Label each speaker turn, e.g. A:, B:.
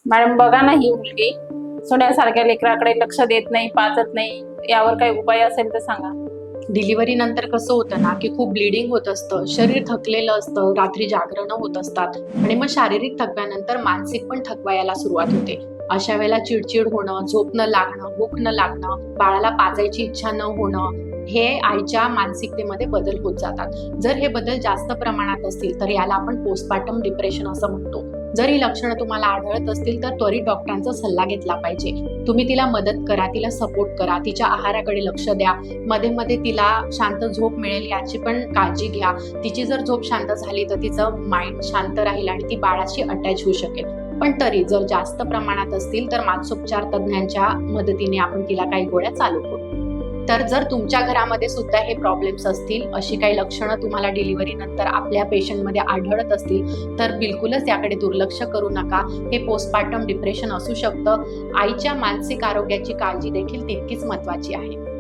A: Madam बघा ना, ही मुलगी सोन्यासारख्या लेकराकडे लक्ष देत नाही, पाचत नाही. यावर काही उपाय असेल तर सांगा.
B: डिलिव्हरी नंतर कसं होतं ना की खूप ब्लिडिंग होत असतं, शरीर थकलेलं असतं, रात्री जागरणं होत असतात आणि मग शारीरिक थकव्यानंतर मानसिक पण थकवा यायला सुरुवात होते. अशा वेळेला चिडचिड होणं, झोप न लागणं, भूक न लागणं, बाळाला पाजायची इच्छा न होणं, हे आईच्या मानसिकतेमध्ये बदल होत जातात. जर हे बदल जास्त प्रमाणात असतील तर याला आपण पोस्टपार्टम डिप्रेशन असं म्हणतो. जर ही लक्षणं तुम्हाला आढळत असतील तर त्वरित डॉक्टरांचा सल्ला घेतला पाहिजे. तुम्ही तिला मदत करा, तिला सपोर्ट करा, तिच्या आहाराकडे लक्ष द्या, मध्ये मध्ये तिला शांत झोप मिळेल याची पण काळजी घ्या. तिची जर झोप शांत झाली तर तिचं माइंड शांत राहील आणि ती बाळाशी अटॅच होऊ शकेल. पण तरी जर जास्त प्रमाणात असतील तर मानसोपचार तज्ज्ञांच्या मदतीने आपण तिला काही गोळ्या चालू करू. तर जर तुमच्या घरामध्ये सुद्धा हे प्रॉब्लेम्स असतील, अशी काही लक्षणं तुम्हाला डिलिव्हरी नंतर आपल्या पेशंटमध्ये आढळत असतील तर बिलकुलच याकडे दुर्लक्ष करू नका. हे पोस्टपार्टम डिप्रेशन असू शकतं. आईच्या मानसिक आरोग्याची काळजी देखील तितकीच महत्त्वाची आहे.